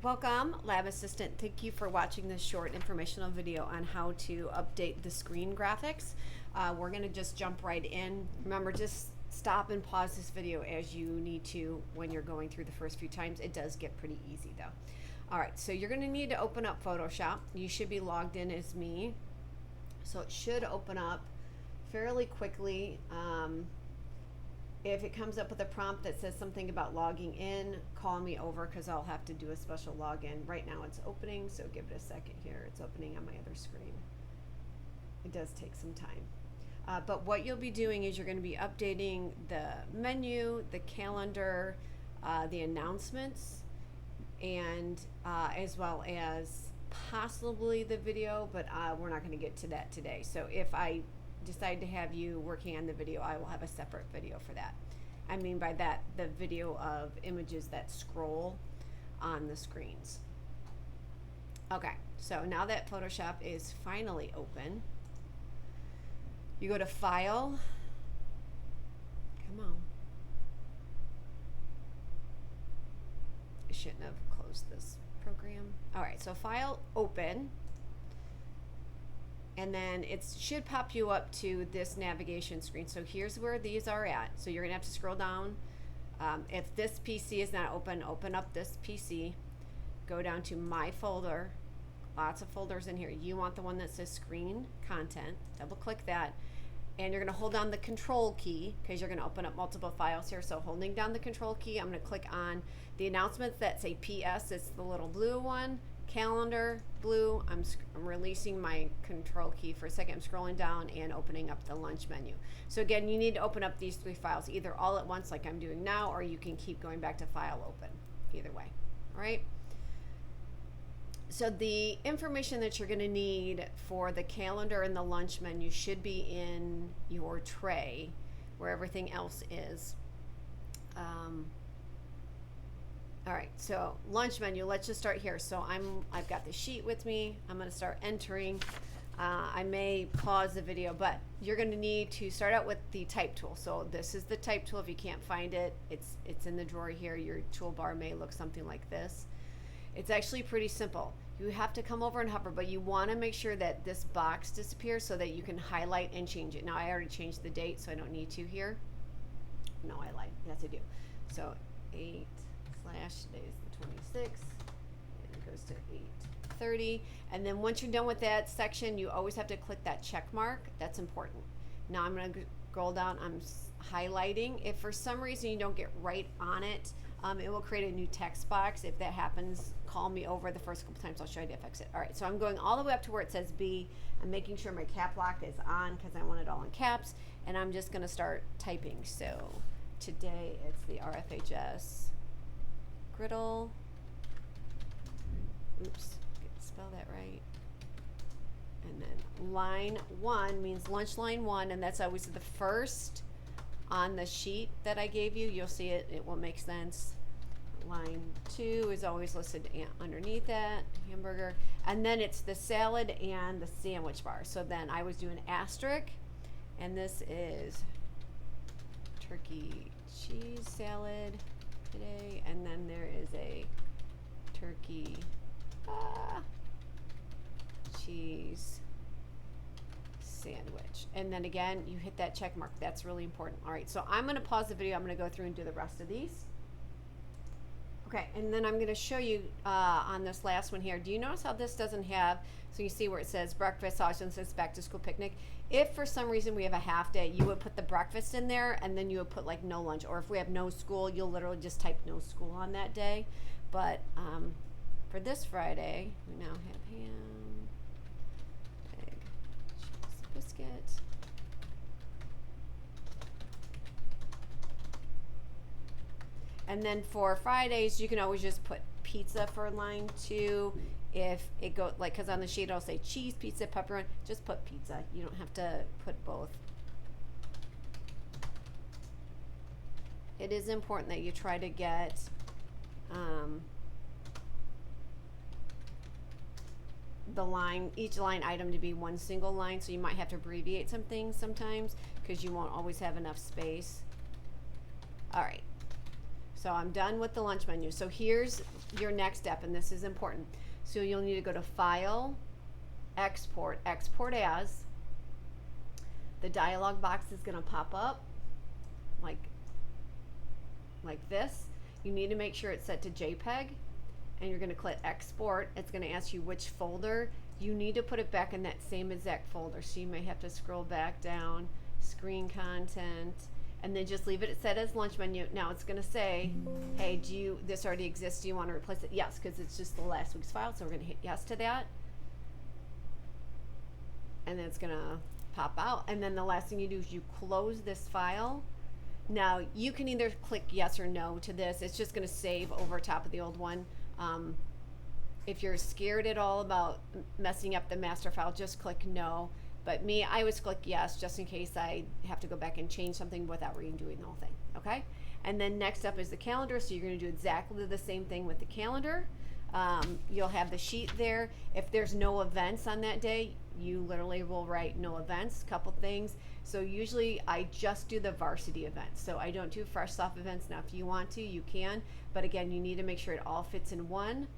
Welcome, Lab Assistant. Thank you for watching this short informational video on how to update the screen graphics. We're going to just jump right in. Remember, just stop and pause this video as you need to when you're going through the first few times. It does get pretty easy though. All right, so you're going to need to open up Photoshop. You should be logged in as me. So it should open up fairly quickly. If it comes up with a prompt that says something about logging in, call me over because I'll have to do a special login. Right now it's opening, so give it a second here. It's opening on my other screen. It does take some time. But what you'll be doing is you're going to be updating the menu, the calendar, the announcements, and as well as possibly the video, but we're not going to get to that today. So if I decide to have you working on the video, I will have a separate video for that. I mean by that, the video of images that scroll on the screens. Okay, so now that Photoshop is finally open, you go to File. Come on. I shouldn't have closed this program. All right, so File, Open. And then it should pop you up to this navigation screen. So here's where these are at. So you're gonna have to scroll down. If this PC is not open, open up this PC. Go down to My Folder. Lots of folders in here. You want the one that says Screen Content. Double click that. And you're gonna hold down the Control key because you're gonna open up multiple files here. So holding down the Control key, I'm gonna click on the announcements that say PS. It's the little blue one. Calendar, blue. I'm releasing my Control key for a second. I'm scrolling down and opening up the lunch menu. So again, you need to open up these three files either all at once like I'm doing now, or you can keep going back to File, Open. Either way. All right. So the information that you're going to need for the calendar and the lunch menu should be in your tray where everything else is. All right, so lunch menu, let's just start here. So I've got the sheet with me. I'm gonna start entering. I may pause the video, but you're gonna need to start out with the type tool. So this is the type tool. If you can't find it, it's in the drawer here. Your toolbar may look something like this. It's actually pretty simple. You have to come over and hover, but you wanna make sure that this box disappears so that you can highlight and change it. Now I already changed the date, so I don't need to here. No, I lied, yes I do. So 8/, today is the 26th, and it goes to 8:30. And then once you're done with that section, you always have to click that check mark. That's important. Now I'm going to scroll down. I'm highlighting. If for some reason you don't get right on it, it will create a new text box. If that happens, call me over the first couple times. I'll show you how to fix it. All right, so I'm going all the way up to where it says B. I'm making sure my cap lock is on because I want it all in caps, and I'm just going to start typing. So today it's the RFHS griddle. Oops, spell that right. And then line 1 means lunch line 1, and that's always the first on the sheet that I gave you. You'll see it, it will make sense. Line 2 is always listed underneath that, hamburger. And then it's the salad and the sandwich bar. So then I was doing asterisk, and this is turkey cheese salad today, and then there is a turkey cheese sandwich, and then again you hit that check mark. That's really important. All right, so I'm going to pause the video. I'm going to go through and do the rest of these. Okay, and then I'm going to show you on this last one here. Do you notice how this doesn't have, so you see where it says breakfast, also says back to school picnic? If for some reason we have a half day, you would put the breakfast in there, and then you would put like no lunch. Or if we have no school, you'll literally just type no school on that day. But for this Friday, we now have ham, egg, cheese biscuit. And then for Fridays, you can always just put pizza for line 2. If it goes, like, because on the sheet it'll say cheese, pizza, pepperoni, just put pizza. You don't have to put both. It is important that you try to get the line, each line item to be one single line, so you might have to abbreviate some things sometimes because you won't always have enough space. All right. So So I'm done with the lunch menu. So here's your next step, and this is important. So you'll need to go to File, Export, Export As. The dialog box is going to pop up like this. You need to make sure it's set to JPEG, and you're going to click Export. It's going to ask you which folder. You need to put it back in that same exact folder. So you may have to scroll back down, Screen Content, and then just leave it set as lunch menu. Now it's going to say, hey, this already exists, do you want to replace it? Yes, because it's just the last week's file, so we're going to hit yes to that. And then it's going to pop out. And then the last thing you do is you close this file. Now you can either click yes or no to this. It's just going to save over top of the old one. If you're scared at all about messing up the master file, just click no. But me, I always click yes, just in case I have to go back and change something without redoing the whole thing, okay? And then next up is the calendar, so you're gonna do exactly the same thing with the calendar. You'll have the sheet there. If there's no events on that day, you literally will write no events, couple things. So usually I just do the varsity events. So I don't do Fresh Soft events. Now if you want to, you can, but again, you need to make sure it all fits in one.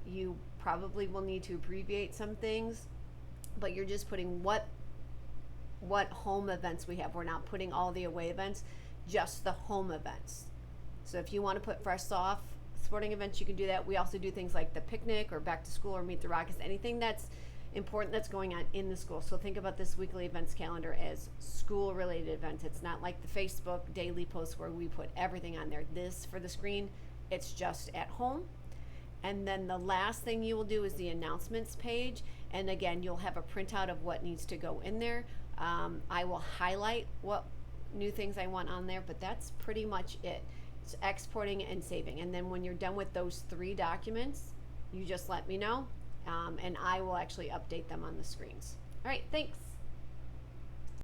You probably will need to abbreviate some things, but you're just putting what home events we have. We're not putting all the away events, just the home events. So if you want to put Fresh Soft sporting events, you can do that. We also do things like the picnic or back to school or Meet the Rockets, anything that's important that's going on in the school. So think about this weekly events calendar as school related events. It's not like the Facebook daily posts where we put everything on there. This for the screen, it's just at home. And then the last thing you will do is the announcements page. And again, you'll have a printout of what needs to go in there. I will highlight what new things I want on there, but that's pretty much it. It's exporting and saving. And then when you're done with those 3 documents, you just let me know, and I will actually update them on the screens. All right, thanks.